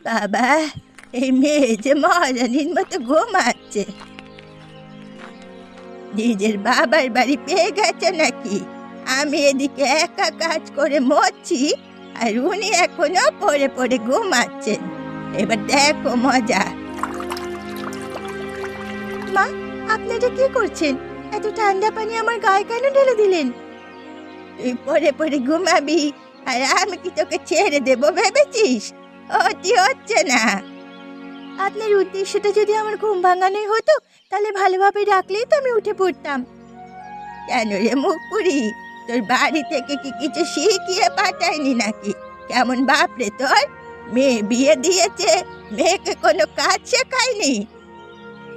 বাবা, এই মেয়ে যে মহারানীর মতো ঘুমাচ্ছে। নিজের বাবার বাড়ি পেয়ে গেছে নাকি? আমি এদিকে একা কাজ করে মরছি, আর উনি এখনো পড়ে পড়ে ঘুমাচ্ছেন। এবার দেখো মজা। মা, আপনি এটা কি করছেন? এত ঠান্ডা পানি আমার গায়ে কেন ঢেলে দিলেন? তুই পড়ে পড়ে ঘুমাবি আর আমি কি তোকে ছেড়ে দেবো ভেবেছিস? ওটি হচ্ছে না। আপনার উদ্দেশ্যটা যদি আমার ঘুম ভাঙানোই হতো, তাহলে ভালোভাবে ডাকলেই তো আমি উঠে পড়তাম। কেন রে মুখপুরি, তোর বাড়ি থেকে কি কিছু শিখিয়ে পাঠায়নি নাকি? কেমন বাপরে তোর? মেয়ে বিয়ে দিয়েছে, মেয়েকে কোনো কাজ শেখায়নি।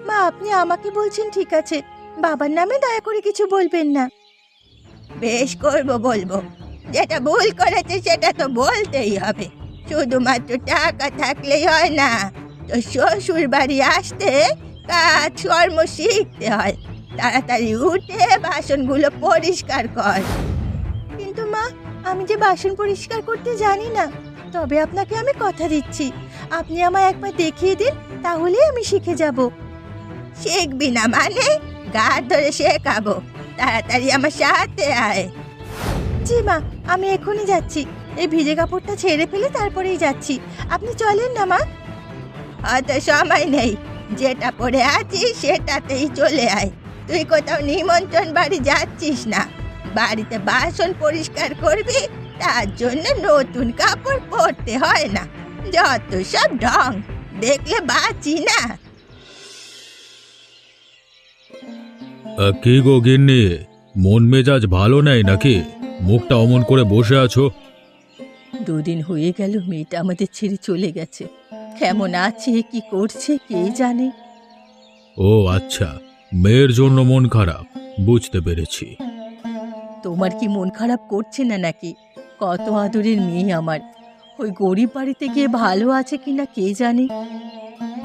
মা, আপনি আমাকে বলছেন ঠিক আছে, বাবার নামে দয়া করে কিছু বলবেন না। বেশ করবো, বলবো। যেটা ভুল করেছে সেটা তো বলতেই হবে। শুধুমাত্র টাকা থাকলেই হয় না, তো শ্বশুর বাড়ি আসতে কাজ কর্ম শিখতে হয়। তাড়াতাড়ি উঠে বাসনগুলো পরিষ্কার কর। কিন্তু মা, আমি যে বাসন পরিষ্কার করতে জানি না। তবে আপনাকে আমি কথা দিচ্ছি, আপনি আমায় একবার দেখিয়ে দিন, তাহলে আমি শিখে যাব। শিখবি না মানে? গা ধরে শেখাবো। তাড়াতাড়ি আমার সাথে আয়। জি মা, আমি এখনই যাচ্ছি। এই ভিজে কাপড়টা ছেড়ে ফেলে তারপরেই যাচ্ছি। আপনি চলেন না মা। অত সময় নেই, যেটা পড়ে আছিস সেটাতেই চলে আয়। তুই কোথাও নিমন্ত্রণ বাড়ি যাচ্ছিস না। বাড়িতে বাসন পরিষ্কার করবি, তার জন্য নতুন কাপড় পরতে হয় না। যত সব ঢং, দেখলে বাঁচি না। কি গো গিন্নি, মন মেজাজ ভালো নাই নাকি? মুখটা অমন করে বসে আছো। দুদিন হয়ে গেল মেয়েটা আমাদের ছেড়ে চলে গেছে। কেমন আছে, কি করছে কে জানে। ও আচ্ছা, মেয়ের জন্য মন খারাপ, বুঝতে পেরেছি। তোমার কি মন খারাপ করছে না নাকি? কত আদরের মেয়ে আমার, ওই গরিব বাড়িতে গিয়ে ভালো আছে কিনা কে জানে।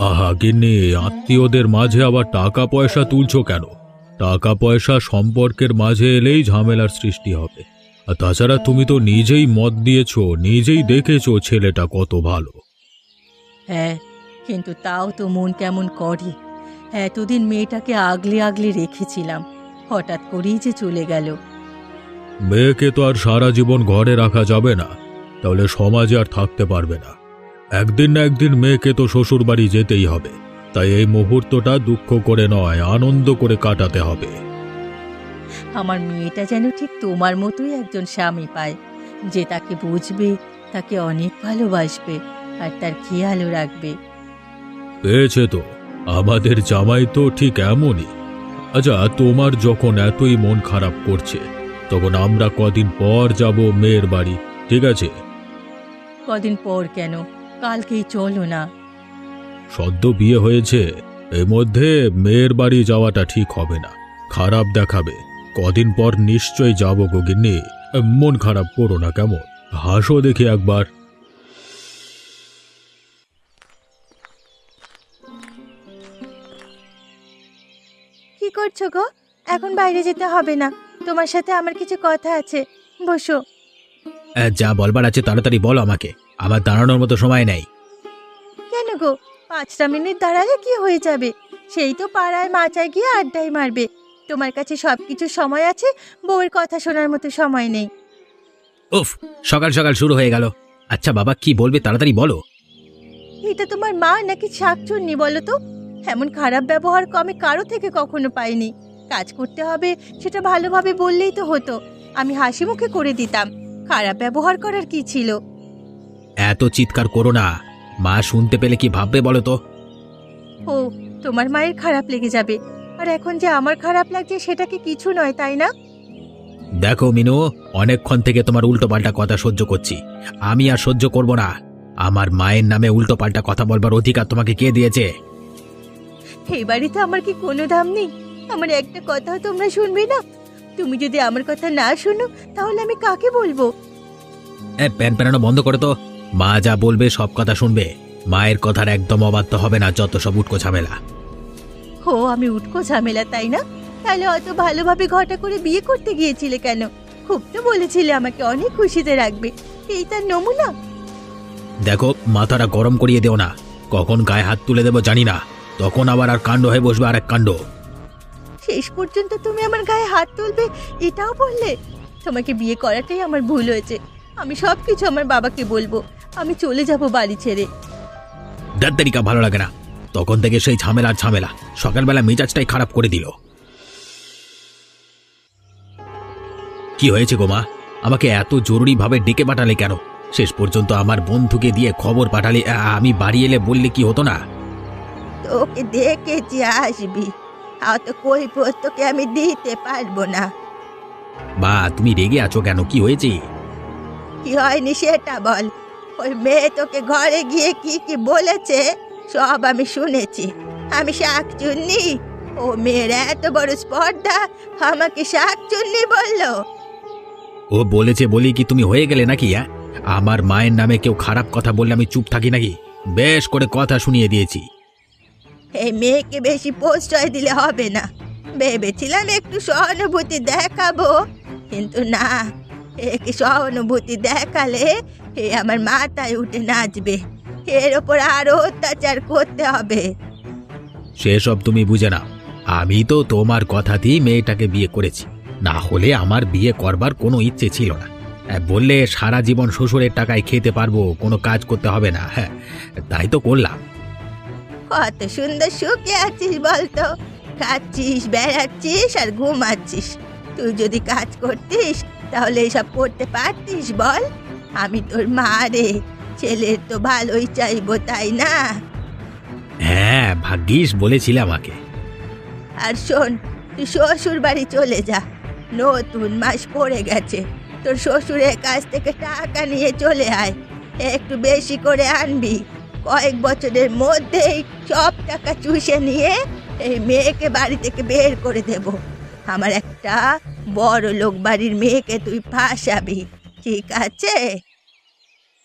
আহা গিন্নি, আত্মীয়দের মাঝে আবার টাকা পয়সা তুলছো কেন? টাকা পয়সা সম্পর্কের মাঝে এলেই ঝামেলার সৃষ্টি হবে। আর তাছাড়া তুমি তো নিজেই মত দিয়েছো, নিজেই দেখেছো ছেলেটা কত ভালো। হ্যাঁ, কিন্তু তাও তো মন কেমন করে। এতদিন মেয়েটাকে আগলে আগলে রেখেছিলাম, হঠাৎ করেই যে চলে গেল। মেয়েকে তো আর সারা জীবন ঘরে রাখা যাবে না, তাহলে সমাজে আর থাকতে পারবে না। একদিন না একদিন মেয়েকে তো শ্বশুর বাড়ি যেতেই হবে। তাই এই মুহূর্তটা দুঃখ করে নয়, আনন্দ করে কাটাতে হবে। আমার মেয়েটা যেন ঠিক তোমার মতোই একজন স্বামী পায়, যে তাকে বুঝবে, তাকে অনেক ভালোবাসবে, আর তার খেয়ালও রাখবে। পেয়েছে তো, আমাদের জামাই তো ঠিক এমনই। আচ্ছা, তোমার যখন এতই মন খারাপ করছে, তখন আমরা কদিন পর যাব মেয়ের বাড়ি, ঠিক আছে? কদিন পর কেন, কালকেই চলো না। সদ্য বিয়ে হয়েছে, এর মধ্যে মেয়ের বাড়ি যাওয়াটা ঠিক হবে না, খারাপ দেখাবে। কদিন পর নিশ্চয়ই যাব গো গিন্নি। মন খারাপ করো না, কেমন? হাসো দেখি একবার। কি করছো গো? এখন বাইরে যেতে হবে না, তোমার সাথে আমার কিছু কথা আছে, বসো। যা বলবার আছে তাড়াতাড়ি বলো আমাকে, আমার দাঁড়ানোর মতো সময় নেই। কেন গো, 5টা মিনিট দাঁড়ালে কি হয়ে যাবে? সেই তো পাড়ায় মাচায় গিয়ে আড্ডাই মারবে। তোমার কাছে সবকিছু সময় আছে, বউয়ের কথা শোনার মতো সময় নেই। উফ, সকাল সকাল শুরু হয়ে গেল। আচ্ছা বাবা, কি বলবে তাড়াতাড়ি বলো। এটা তোমার মা নাকি শাকচুন্নি বলো তো? এমন খারাপ ব্যবহার আমি কারো থেকে কখনো পাইনি। কাজ করতে হবে সেটা ভালোভাবে বললেই তো হতো, আমি হাসি মুখে করে দিতাম। খারাপ ব্যবহার করার কি ছিল? এত চিৎকার করো না, মা শুনতে পেলে কি ভাববে বলো তো? ও, তোমার মায়ের খারাপ লেগে যাবে, আর এখন যে আমার খারাপ লাগছে সেটা কি কিছু নয়, তাই না? দেখো মিনু, অনেকক্ষণ থেকে তোমার উল্টো পাল্টা কথা সহ্য করছি, আমি আর সহ্য করব না। আমার মায়ের নামে উল্টো পাল্টা কথা বলবার অধিকার তোমাকে কে দিয়েছে? এই বাড়িতে আমার কি কোনো দাম নেই? আমার একটা কথাও তোমরা শুনবে না? তুমি যদি আমার কথা না শোনো, তাহলে আমি কাকে বলবো? প্যান প্যানানো বন্ধ করে তো। মা যা বলবে সব কথা শুনবে, মায়ের কথার একদম অবাধ্য হবে না, যত সব উটকো ঝামেলা। ও, আমি উটকো ঝামেলা, তাই না? তাহলে অত ভালোভাবে ঘটা করে বিয়ে করতে গিয়েছিলে কেন? খুব তো বলেছিলে আমাকে অনেক খুশিতে রাখবে, এই তার নমুনা। দেখো, মাথাটা গরম করিয়ে দেও না। কখন গায়ে হাত তুলে দেবো জানি না, তখন আবার আর কাণ্ড হয়ে বসবে আর এক কাণ্ড। শেষ পর্যন্ত তুমি আমার গায়ে হাত তুলবে এটাও বললে? তোমাকে বিয়ে করাটাই আমার ভুল হয়েছে। আমি সব কিছু আমার বাবাকে বলবো। আমি চলে যাব বাড়ি ছেড়ে। দাঁড়িকা ভালো লাগে না, তখন থেকে সেই ঝামেলা আর ঝামেলা, সকালবেলা মেজাজটাই খারাপ করে দিল। কি হয়েছে গো মা? আমাকে এত জরুরিভাবে ডেকে পাঠালে কেন? শেষ পর্যন্ত আমার বন্ধুকে দিয়ে খবর পাঠালে, আমি বাড়ি এলে বললে কি হতো না? তোকে দেখেছি আসবি, অত কৈফিয়ত তোকে আমি দিতে পারবো না। মা, তুমি রেগে আছো কেন? কি হয়েছে? কি হয়নি সেটা বল। ওই মেয়ে তোকে ঘরে গিয়ে কি কি বলেছে সব আমি শুনেছি। আমি শাকচুন্নি? ও মেয়ের এত বড় স্পর্ধা আমাকে শাকচুন্নি বললো? ও বলেছে বলি কি তুমি হয়ে গেলে নাকি? আমার মায়ের নামে কেউ খারাপ কথা বললে আমি চুপ থাকি নাকি? বেশ করে কথা শুনিয়ে দিয়েছি। এই মেয়েকে বেশি প্রশ্রয় দিলে হবে না। ভেবেছিলাম একটু সহানুভূতি দেখাবো, কিন্তু না, একে সহানুভূতি দেখালে এ আমার মাথায় উঠে নাচবে। এর ওপর আরো অত্যাচার করতে হবে। সেসব তুমি বুঝে নাও। আমি তো তোমার কথাতেই মেয়েটাকে বিয়ে করেছি, না হলে আমার বিয়ে করবার কোনো ইচ্ছে ছিল না। বললে সারা জীবন শ্বশুরের টাকায় খেতে পারবো, কোনো কাজ করতে হবে না। হ্যাঁ, তাই তো করলাম। কত সুন্দর সুখে আছিস বলতো? খাচ্ছিস, বেড়াচ্ছিস আর ঘুমাচ্ছিস। তুই যদি কাজ করতিস তাহলে এসব করতে পারতিস বল? আমি তোর মা রে, ছেলের তো ভালোই চাইবো, তাই না? হ্যাঁ, ভাগ্যিস বলেছিলে আমাকে। আর শোন, তুই শ্বশুর বাড়ি চলে যা। নতুন মাস পড়ে গেছে, তোর শ্বশুরের কাছ থেকে টাকা নিয়ে চলে আয়। একটু বেশি করে আনবি। কয়েক বছরের মধ্যেই সব টাকা চুষে নিয়ে এই মেয়েকে বাড়ি থেকে বের করে দেব। আমার একটা বড় লোক বাড়ির মেয়েকে তুই ফাঁসাবি, ঠিক আছে?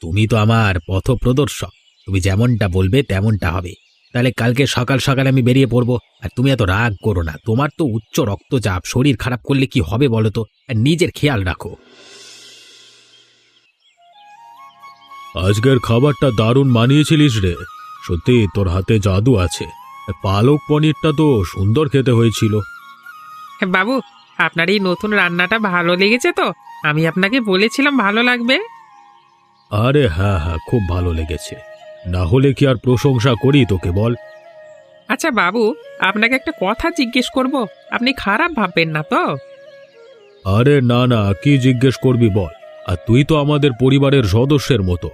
তুমি তো আমার পথপ্রদর্শক, তুমি যেমনটা বলবে তেমনটা হবে। তাহলে কালকে সকাল সকাল আমি বেরিয়ে পড়বো। আর তুমি এত রাগ করো না, তোমার তো উচ্চ রক্তচাপ, শরীর খারাপ করলে কি হবে বলো তো? আর নিজের খেয়াল রাখো। আজকের খাবারটা দারুণ মানিয়েছিলিস রে, সত্যি তোর হাতে জাদু আছে। পালক পনিরটা তো সুন্দর খেতে হয়েছিল। বাবু, আপনার এই নতুন রান্নাটা ভালো লেগেছে তো? আমি আপনাকে বলেছিলাম ভালো লাগবে। আরে হ্যাঁ হ্যাঁ, খুব ভালো লেগেছে, না হলে কি আর প্রশংসা করি তোকে বল? আচ্ছা বাবু, আপনাকে একটা কথা জিজ্ঞেস করব, আপনি খারাপ ভাববেন না তো? আরে না না, কি জিজ্ঞেস করবি বল। আর তুই তো আমাদের পরিবারের সদস্যের মতো।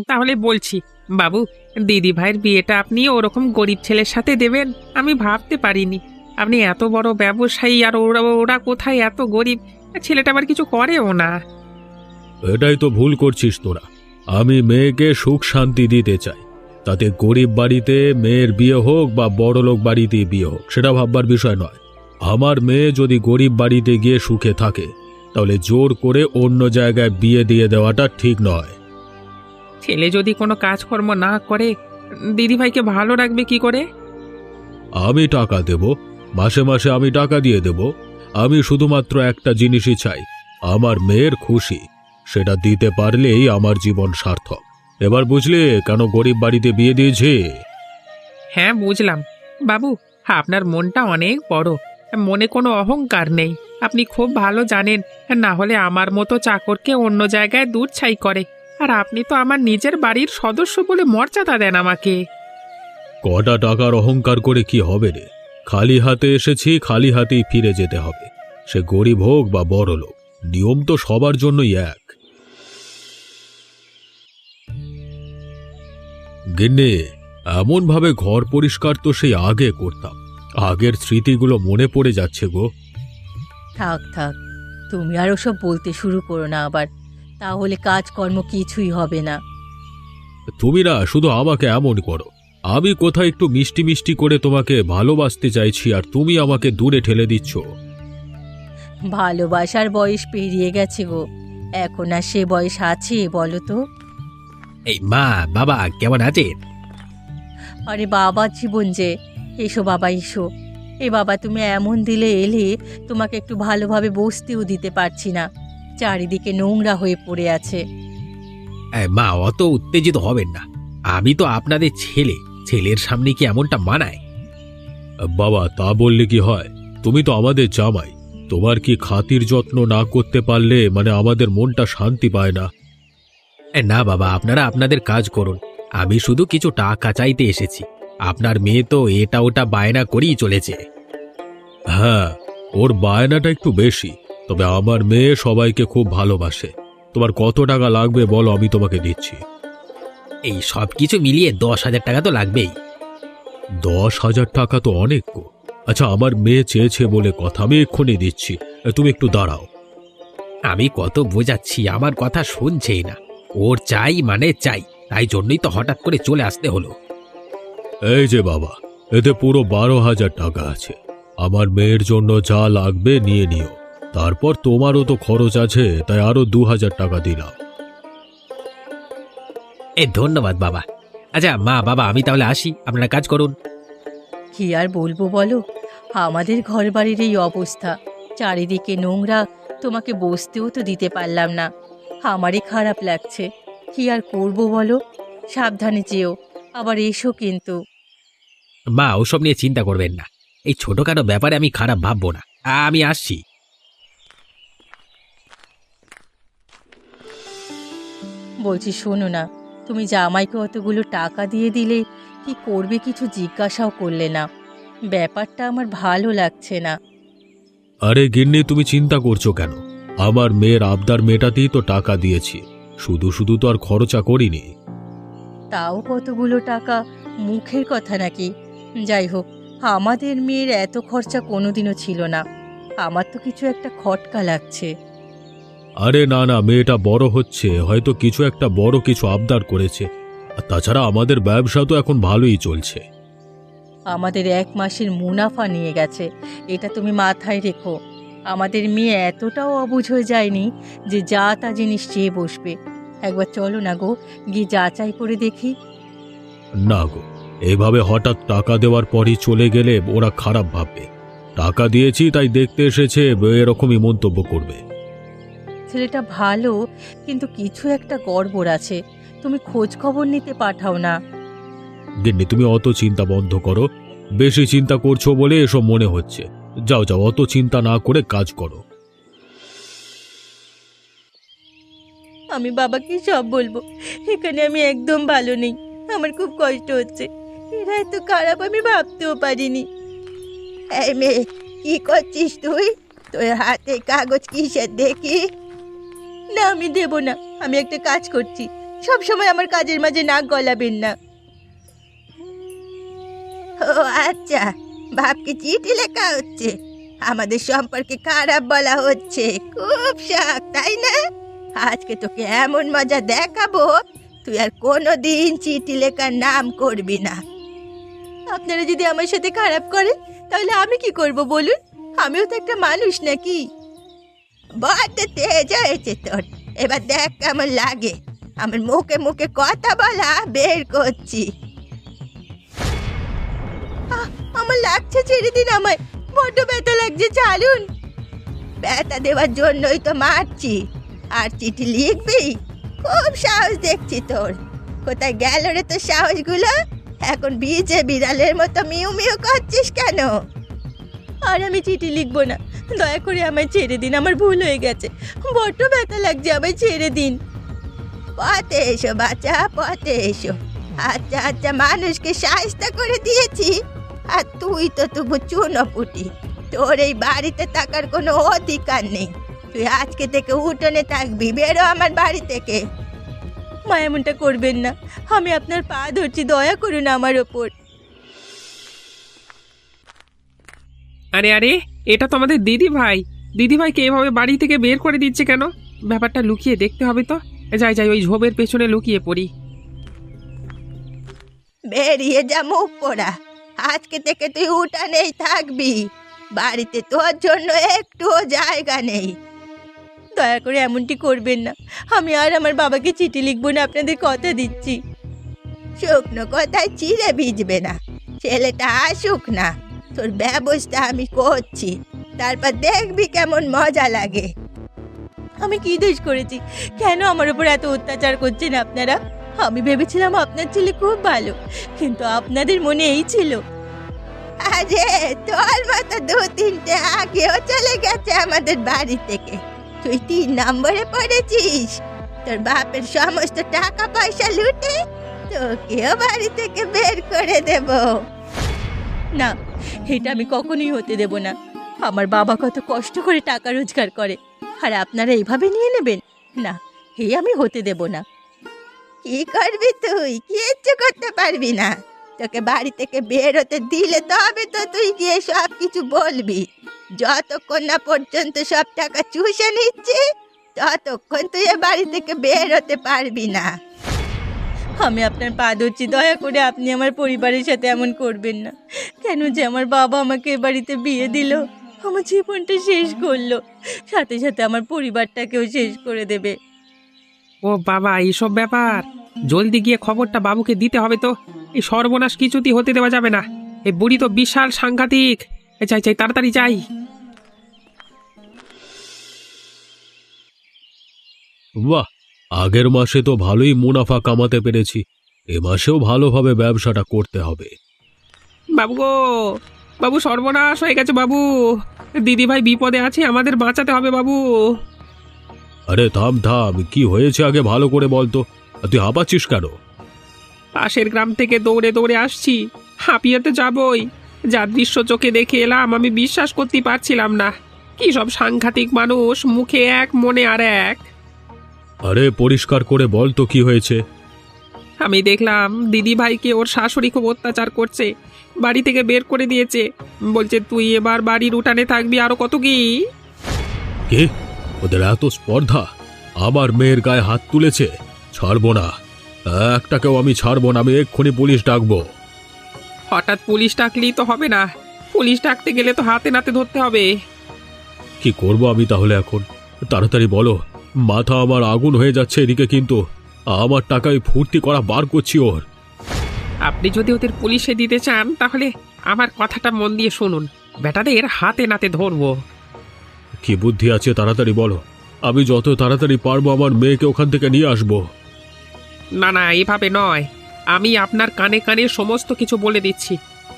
তাহলে বলছি বাবু, দিদি ভাইয়ের বিয়েটা আপনি ওরকম গরিব ছেলের সাথে দেবেন আমি ভাবতে পারিনি। আপনি এত বড় ব্যবসায়ী আর ওরা ওরা কোথায় এত গরিব? ছেলেটা আবার কিছু করেও না। এটাই তো ভুল করছিস তোরা। আমি মেয়েকে সুখ শান্তি দিতে চাই, তাতে গরিব বাড়িতে মেয়ের বিয়ে হোক বা বড়লোক বাড়িতে বিয়ে হোক সেটা ভাববার বিষয় নয়। আমার মেয়ে যদি গরিব বাড়িতে গিয়ে সুখে থাকে, তাহলে জোর করে অন্য জায়গায় বিয়ে দিয়ে দেওয়াটা ঠিক নয়। ছেলে যদি কোনো কাজকর্ম না করে, দিদি ভাইকে ভালো রাখবে কি করে? আমি টাকা দেব, মাসে মাসে আমি টাকা দিয়ে দেব। আমি শুধুমাত্র একটা জিনিসই চাই, আমার মেয়ের খুশি। সেটা দিতে পারলেই আমার জীবন সার্থক। এবার বুঝলে কেন গরিব বাড়িতে বিয়ে দিয়েছে? হ্যাঁ বুঝলাম বাবু, আপনার মনটা অনেক বড়, মনে কোনো অহংকার নেই। আপনি খুব ভালো জানেন, না হলে আমার মতো চাকরকে অন্য জায়গায় দূর ছাই করে। আর আপনি তো আমার নিজের বাড়ির সদস্য বলে মর্যাদা দেন আমাকে। কটা টাকার অহংকার করে কি হবে রে? খালি হাতে এসেছি, খালি হাতেই ফিরে যেতে হবে। সে গরিব হোক বা বড় লোক, নিয়ম তো সবার জন্যই এক। গিন্নি, এমন ভাবে ঘর পরিষ্কার তো সেই আগে করতাম। আগের স্মৃতিগুলো মনে পড়ে যাচ্ছে গো। থাক থাক, তুমি আর ওসব বলতে শুরু করো না আবার, তাহলে কাজকর্ম কিছুই হবে না। তুমি না শুধু আমাকে এমন করো। আমি কোথায় একটু মিষ্টি মিষ্টি করে তোমাকে ভালোবাসতে চাইছি, আর তুমি আমাকে দূরে ঠেলে দিচ্ছ। ভালোবাসার বয়স পেরিয়ে গেছে গো, এখন আর সে বয়স আছে বলো তো? এই মা, বাবা কেমন আছে? আরে বাবা জীবন যে, এসো বাবা এসো। এ বাবা, তুমি এমন দিলে এলে, তোমাকে একটু ভালোভাবে বসতেও দিতে পারছি না, চারিদিকে নোংরা হয়ে পড়ে আছে। মা, অত উত্তেজিত হবেন না। আমি তো আপনাদের ছেলে, ছেলের সামনে কি এমনটা মানায়? বাবা, তা বললে কি হয়? তুমি তো আমাদের জামাই। তোমার কি খাতির যত্ন না করতে পারলে মানে আমাদের মনটা শান্তি পায় না। না বাবা, আপনারা আপনাদের কাজ করুন। আমি শুধু কিছু টাকা চাইতে এসেছি। আপনার মেয়ে তো এটা ওটা বায়না করেই চলেছে। হ্যাঁ, ওর বায়নাটা একটু বেশি, তবে আমার মেয়ে সবাইকে খুব ভালোবাসে। তোমার কত টাকা লাগবে বলো, আমি তোমাকে দিচ্ছি। এই সব কিছু মিলিয়ে 10,000 টাকা তো লাগবেই। 10,000 টাকা তো অনেক গো। আচ্ছা, আমার মেয়ে চেয়েছে বলে কথা, আমি এক্ষুনি দিচ্ছি। তুমি একটু দাঁড়াও। আমি কত বোঝাচ্ছি, আমার কথা শুনছেই না। ওর চাই মানে চাই, তাই জন্যই তো হঠাৎ করে চলে আসতে হলো। এই যে বাবা, এতে পুরো 12,000 টাকা আছে। আমার মেয়ের জন্য যা লাগবে নিয়ে নিও। তারপর তোমারও তো খরচ আছে, তাই আরো 2,000 টাকা দিলাম। ধন্যবাদ বাবা। আচ্ছা মা, বাবা, আমি তাহলে আসি, আপনারা কাজ করুন। কি আর বলবো বলো, আমাদের ঘরবাড়ির এই অবস্থা, চারিদিকে নোংরা, তোমাকে বসতেও তো দিতে পারলাম না। আমারই খারাপ লাগছে। কি আর করব বলো? সাবধানে যেও, আবার এসো কিন্তু। মা, ওসব নিয়ে চিন্তা করবেন না। এই ছোটখাটো ব্যাপারে আমি খারাপ ভাববো না। আমি আসছি। বলছি শোনো না, তুমি জামাইকে অতগুলো টাকা দিয়ে দিলে, কি করবে কিছু জিজ্ঞাসাও করলে না। ব্যাপারটা আমার ভালো লাগছে না। আরে গিন্নি, তুমি চিন্তা করছো কেন? আমার মেয়ের আবদার মেটাতেই তো টাকা দিয়েছি, শুধু শুধু তো আর খরচা করিনি। তাও কতগুলো টাকা, মুখের কথা নাকি? যাই হোক, আমাদের মেয়ের এত খরচা কোনোদিনও ছিল না। আমার তো কিছু একটা খটকা লাগছে। আরে না না, মেয়েটা বড় হচ্ছে, হয়তো কিছু একটা বড় কিছু আবদার করেছে। আর তাছাড়া আমাদের ব্যবসা তো এখন ভালোই চলছে। আমাদের 1 মাসের মুনাফা নিয়ে গেছে, এটা তুমি মাথায় রেখো। আমাদের মেয়ে এতটাও অবুঝ হয়ে যায়নি যে যা তা জিনিস চেয়ে বসবে। একবার চলো না গো, গিয়ে যাচাই করে দেখি। না গো, এইভাবে হঠাৎ টাকা দেওয়ার পরই চলে গেলে ওরা খারাপ ভাববে। টাকা দিয়েছি তাই দেখতে এসেছে, এরকমই মন্তব্য করবে। ছেলেটা ভালো, কিন্তু কিছু একটা গড়বড় আছে। তুমি খোঁজ খবর নিতে পাঠাও না। গিন্নি, তুমি অত চিন্তা বন্ধ করো। বেশি চিন্তা করছো বলে এসব মনে হচ্ছে। যাও যাও, অত চিন্তা না করে কাজ করো। আমি বাবাকে সব বলবো। এখানে আমি একদম ভালো নেই, আমার খুব কষ্ট হচ্ছে। এরা এত খারাপ আমি ভাবতেও পারিনি। এই মেয়ে, কি করছিস তুই? তোর হাতে কাগজ কিসের দেখি? না, আমি দেব না। আমি একটা কাজ করছি, সব সময় আমার কাজের মাঝে নাক গলাবেন না। ও আচ্ছা, বাপকে চিঠি লেখা হচ্ছে, আমাদের সম্পর্কে খারাপ বলা হচ্ছে। খুব শখ, তাই না? আজকে তোকে এমন মজা দেখাবো, তুই আর কোনোদিন চিঠি লেখার নাম করবি না। আপনারা যদি আমার সাথে খারাপ করেন, তাহলে আমি কি করব বলুন? আমিও তো একটা মানুষ নাকি? বড্ড তেজ হয়েছে তোর, এবার দেখ কেমন লাগে। আমার মুখে মুখে কথা বলা বের করছি। আমার লাগছে, ছেড়ে দিন আমায়, বড্ড ব্যথা লাগছে, ছাড়ুন। ব্যথা দেওয়ার জন্যই তো মারছি। আর চিঠি লিখবি? খুব সাহস দেখছি তোর। কোথায় গেল রে তোর সাহসগুলো? এখন বিজে বিড়ালের মতো মিউ মিউ করছিস কেন? আর আমি চিঠি লিখবো না, দয়া করে আমায় ছেড়ে দিন। আমার ভুল হয়ে গেছে, বড্ড ব্যথা লাগছে, আমায় ছেড়ে দিন। পথে এসো বাচ্চা, পথে এসো। আচ্ছা আচ্ছা, মানুষকে সাহায্য করে দিয়েছি, আর তুই তো তবু চুনোপুটি। তোর এই বাড়িতে থাকার কোনো অধিকার নেই। তুই আজকে থেকে উঠোনে থাকবি, বেরো আমার বাড়ি থেকে। মা, এমনটা করবেন না, আমি আপনার পা ধরছি, দয়া করুন আমার ওপর। আরে আরে, এটা তো আমাদের দিদি ভাই। দিদি ভাইকে এভাবে বাড়ি থেকে বের করে দিচ্ছে কেন? ব্যাপারটা লুকিয়ে দেখতে হবে তো। যাই যাই, ওই ঝোপের পেছনে লুকিয়ে পড়ি। বেরিয়ে যা মুখ পোড়া, আজকে থেকে তুই উঠানেই থাকবি। বাড়িতে তোর জন্য একটুও জায়গা নেই। দয়া করে এমনটি করবেন না, আমি আর আমার বাবাকে চিঠি লিখবো না, আপনাদের কথা দিচ্ছি। শুকনো কথায় চিড়ে ভিজবে না, ছেলেটা আসুক না, তোর ব্যবস্থা আমি করছি, তারপর দেখবি কেমন মজা লাগে। আমি কি দোষ করেছি? কেন আমার উপর এত অত্যাচার করছেন আপনারা? আমি ভেবেছিলাম আপনার ছেলে খুব ভালো, কিন্তু আপনাদের মনে এই ছিল। আরে তোর মতো 2-3টে আগেও চলে গেছে আমাদের বাড়ি থেকে। তুই 3 নম্বরে পড়েছিস। তোর বাপের সমস্ত টাকা পয়সা লুটে তোকেও বাড়ি থেকে বের করে দেব। না, এটা আমি কখনোই হতে দেব না। আমার বাবা কত কষ্ট করে টাকা রোজগার করে, আর আপনারা এইভাবে নিয়ে নেবেন? না, এই আমি হতে দেব না। কি করবি তুই? কিচ্ছু করতে পারবি না। তোকে বাড়ি থেকে বের হতে দিলে তবে তো তুই গিয়ে সব কিছু বলবি। যতক্ষণ না পর্যন্ত সব টাকা চুষে নিচ্ছি ততক্ষণ তুই এ বাড়ি থেকে বের হতে পারবি না। আমি আপনার পা ধরছি, দয়া করে আপনি আমার পরিবারের সাথে এমন করবেন না। কেন যে আমার বাবা আমাকে এ বাড়িতে বিয়ে দিল, আমার জীবনটা শেষ করলো, সাথে সাথে আমার পরিবারটাকেও শেষ করে দেবে। ও বাবা, এইসব ব্যাপার! জলদি গিয়ে খবরটা বাবুকে দিতে হবে তো। এই সর্বনাশ কিছুতেই হতে দেওয়া যাবে না। এই বুড়ি তো বিশাল সাংঘাতিক। চাই চাই, তাড়াতাড়ি যাই। বাহ, আগের মাসে তো ভালোই মুনাফা কামাতে পেরেছি, এ মাসেও ভালোভাবে ব্যবসাটা করতে হবে। বাবু গো, বাবু সর্বনাশ হয়ে গেছে বাবু। দিদি ভাই বিপদে আছে, আমাদের বাঁচাতে হবে বাবু। আরে থাম থাম, কি হয়েছে আগে ভালো করে বলতো। আর তুই হাঁপাচ্ছিস কেন? পাশের গ্রাম থেকে দৌড়ে দৌড়ে আসছি, হাঁপিয়ে তো যাবই। যা দৃশ্য চোখে দেখে এলাম, আমি বিশ্বাস করতে পারছিলাম না। কি সব সাংঘাতিক মানুষ, মুখে এক মনে আর এক। আরে পরিষ্কার করে বল তো কি হয়েছে। আমি দেখলাম দিদি ভাইকে ওর শাশুড়ি খুব অত্যাচার করছে, বাড়ি থেকে বের করে দিয়েছে। বলছে তুই এবার বাড়ির উঠানে থাকবি, আরো কত কি। কে? ওদের এত স্পর্ধা! আমার মেয়ের গায়ে হাত তুলেছে, ছাড়বো না। একটাকেও আমি ছাড়বো না, আমি এক্ষুনি পুলিশ ডাকবো। হঠাৎ পুলিশ ডাকলেই তো হবে না, পুলিশ ডাকতে গেলে তো হাতে নাতে ধরতে হবে। কি করব আমি তাহলে এখন? তাড়াতাড়ি বলো, মাথা আমার আগুন হয়ে যাচ্ছে এদিকে, কিন্তু আমার টাকায় ফুর্তি করা বার করছি ওর। আপনি যদি ওদের পুলিশে দিতে চান তাহলে আমার কথাটা মন দিয়ে শুনুন, বেটাদের হাতে নাতে ধরবো। কি বুদ্ধি আছে তাড়াতাড়ি বলো, আমি যত তাড়াতাড়ি পারবো আমার মেয়েকে ওখান থেকে নিয়ে আসবো। না না, এভাবে নয়। আমি আপনার কানে কানে সমস্ত কিছু বলে দিচ্ছি,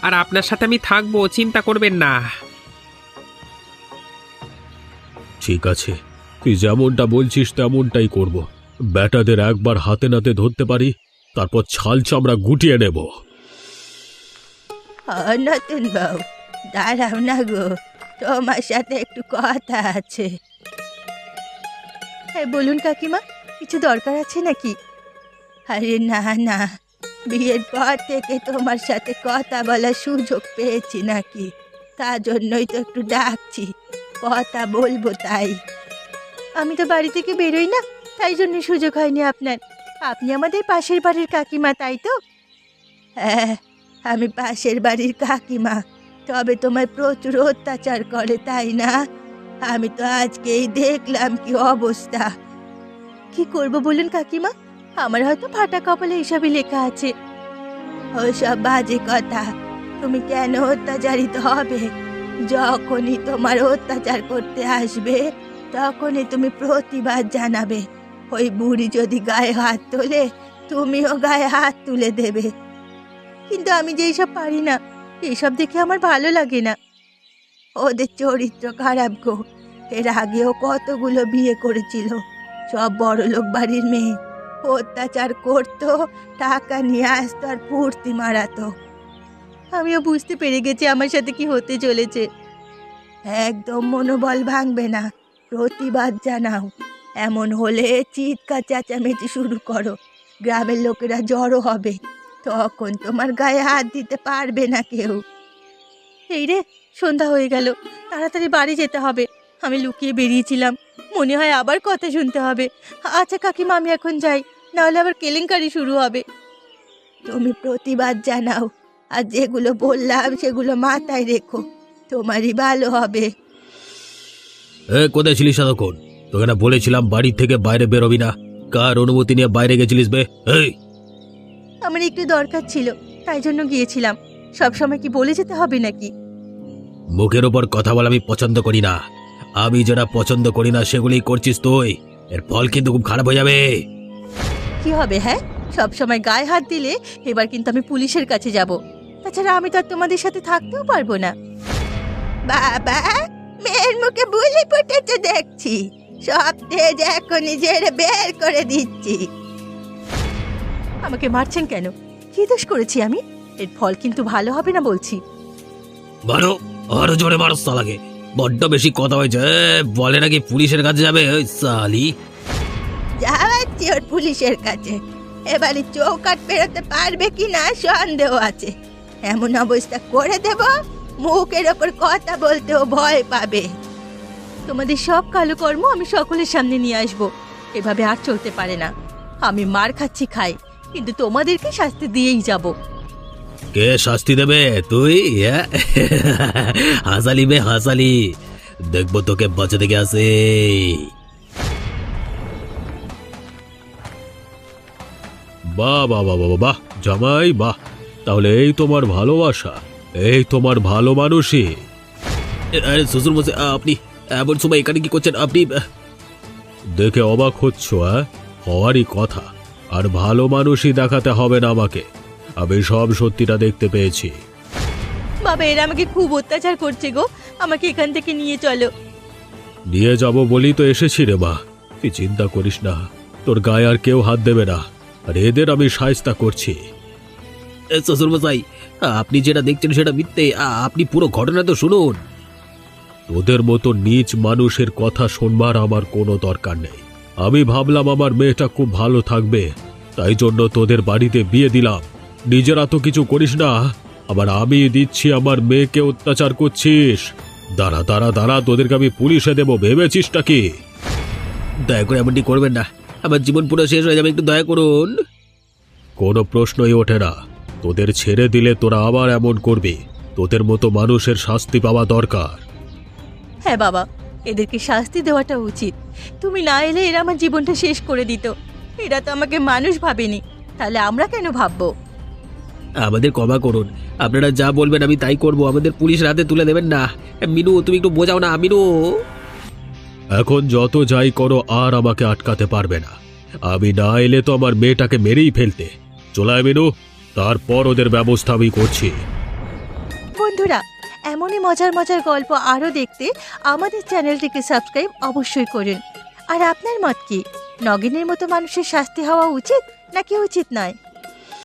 আর আপনার সাথে আমি থাকবো, চিন্তা করবেন না। ঠিক আছে, তুই যেমনটা বলছিস তেমনটাই করব। ব্যাটাদের একবার হাতে নাতে ধরতে পারি, তারপর ছাল চামড়া গুটিয়ে নেব। নতুন বউ, দাঁড়াও না গো, তোমার সাথে একটু কথা আছে। হ্যাঁ বলুন কাকিমা, কিছু দরকার আছে নাকি? আরে না না, বিয়ের পর থেকে তোমার সাথে কথা বলার সুযোগ পেয়েছি নাকি, তার জন্যই তো একটু ডাকছি, কথা বলবো তাই। আমি তো বাড়ি থেকে বেরোই না, তাই জন্য সুযোগ হয়নি আপনার। আপনি আমাদের পাশের বাড়ির কাকিমা, তাই তো? হ্যাঁ, আমি পাশের বাড়ির কাকিমা। তবে তোমায় প্রচুর অত্যাচার করে, তাই না? আমি তো আজকেই দেখলাম কি অবস্থা। কি করব বলুন কাকিমা, আমার হয়তো ফাটা কপালে এসবই লেখা আছে। ওসব বাজে কথা। তুমি কেন অত্যাচারিত হবে? যখনই তোমার অত্যাচার করতে আসবে তখনই তুমি প্রতিবাদ জানাবে। ওই বুড়ি যদি গায়ে হাত তোলে তুমিও গায়ে হাত তুলে দেবে। কিন্তু আমি যে এইসব পারি না, এইসব দেখে আমার ভালো লাগে না। ওদের চরিত্র খারাপ গো। এর আগেও কতগুলো বিয়ে করেছিল, সব বড়লোক বাড়ির মেয়ে। অত্যাচার করতো, টাকা নিয়ে আসতো আর ফুর্তি মারাতো। আমিও বুঝতে পেরে গেছি আমার সাথে কি হতে চলেছে। একদম মনোবল ভাঙবে না, প্রতিবাদ জানাও। এমন হলে চিৎকার চেঁচামেচি শুরু করো, গ্রামের লোকেরা জড়ো হবে, তখন তোমার গায়ে হাত দিতে পারবে না কেউ। এই রে, সন্ধ্যা হয়ে গেল, তাড়াতাড়ি বাড়ি যেতে হবে। আমি লুকিয়ে বেরিয়েছিলাম, মনে হয় আবার কথা শুনতে হবে। আচ্ছা কাকিমা, আমি এখন যাই, নাহলে আবার কেলেঙ্কারি শুরু হবে। তুমি প্রতিবাদ জানাও, আর যেগুলো বললাম সেগুলো মাথায় রেখো, তোমারই ভালো হবে। কোথায় ছিলিস এতক্ষণ? তোকে না বলেছিলাম বাড়ি থেকে বাইরে বেরোবি না? কার অনুমতি নিয়ে বাইরে গেছিলিস বে? এই, আমার একটু দরকার ছিল, তাই জন্য গিয়েছিলাম। সব সময় কি বলে যেতে হবে নাকি? মুখের ওপর কথা বলা আমি পছন্দ করি না। আমি যেটা পছন্দ করি না সেগুলি করছিস তুই, এর ফল কিন্তু খুব খারাপ হয়ে যাবে। কি হবে হ্যাঁ, সব সময় গায়ে হাত দিলে এবার কিন্তু আমি পুলিশের কাছে যাব। তাছাড়া আমি তো আর তোমাদের সাথে থাকতেও পারবো না। বাবা, মেয়ের মুখে বুলি ফুটেছে দেখছি, সব তেজ এখনই ঝেড়ে বের করে দিচ্ছি। আমাকে মারছেন কেন? কি দোষ করেছি আমি? এর ফল কিন্তু ভালো হবে না বলছি। মারো, আরো জোরে মারো শালাকে, বড্ড বেশি কথা হয়েছে। বলে নাকি পুলিশের কাছে যাবে, ওই শালি। যাচ্ছি ওর পুলিশের কাছে। এবারে চৌকাট পেরোতে পারবে কি না সন্দেহ আছে। এমন অবস্থা করে দেব, মুখের ওপর কথা বলতেও ভয় পাবে। তোমাদের সব কালো কর্ম আমি সকলের সামনে নিয়ে আসবো। এভাবে আর চলতে পারে না। আমি মার খাচ্ছি খাই, কিন্তু তোমাদেরকে শাস্তি দিয়েই যাব। কে শাস্তি দেবে? তুই? হাসালি বে হাসালি, দেখবো তোকে বাঁচাতে কে আসে। বাহ বাহ বাহ বাহ বাহ জামাই বাহ, তাহলে এই তোমার ভালোবাসা, এই তোমার ভালো মানুষই। আরে শ্বশুর মশাই, আপনি এমন সময় এখানে কি করছেন? আপনি দেখে অবাক হচ্ছ? হওয়ারই কথা। আর ভালো মানুষই দেখাতে হবে না আমাকে, আমি সব সত্যিটা দেখতে পেয়েছি। বাবা, এরা আমাকে খুব অত্যাচার করছে গো, আমাকে এখান থেকে নিয়ে চলো। নিয়ে যাব বলি তো এসেছি রে মা, তুই চিন্তা করিস না, তোর গায়ে আর কেউ হাত দেবে না, আর এদের আমি শায়েস্তা করছি। শ্বশুর মশাই, আপনি যেটা দেখছেন সেটা মিথ্যে, আপনি পুরো ঘটনা তো শুনুন। তোদের মতো নীচ মানুষের কথা শুনবার আমার কোনো দরকার নেই। আমি ভাবলাম আমার মেয়েটা খুব ভালো থাকবে, তাই জন্য তোদের বাড়িতে বিয়ে দিলাম। নিজেরা তো কিছু করিস না, আবার আমি দিচ্ছি আমার মেয়েকে অত্যাচার করছিস। দাঁড়া দাঁড়া দাঁড়া, তোদেরকে আমি পুলিশে দেবো ভেবেছিসটা কি? দয়া করে এমনটি করবেন না, আমার জীবন পুরো শেষ হয়ে যাবে, একটু দয়া করুন। কোনো প্রশ্নই ওঠে না, তোদের ছেড়ে দিলে তোরা আবার এমন করবি। তোদের মতো মানুষের শাস্তি পাওয়া দরকার। হ্যাঁ বাবা, এদেরকে শাস্তি দেওয়াটা উচিত। তুমি না এলে এরা আমার জীবনটা শেষ করে দিত। এরা তো আমাকে মানুষ ভাবেনি, তাহলে আমরা কেন ভাববো? আমাদের ক্ষমা করুন, আপনারা যা বলবেন আমি তাই করব, আমাদের পুলিশের হাতে তুলে দেবেন না। মিনু, তুমি একটু বোঝাও না। মিনু, এখন যত যাই করো আর আমাকে আটকাতে পারবে না। আমি না এলে তো আমার মেয়েটাকে মেরেই ফেলতে। চলায় মিনু, তারপর ওদের ব্যবস্থা আমি করছি। বন্ধুরা, এমনই মজার মজার গল্প আরও দেখতে আমাদের চ্যানেলটিকে সাবস্ক্রাইব অবশ্যই করুন। আর আপনার মত কি? নগেনের মতো মানুষের শাস্তি হওয়া উচিত নাকি উচিত নয়?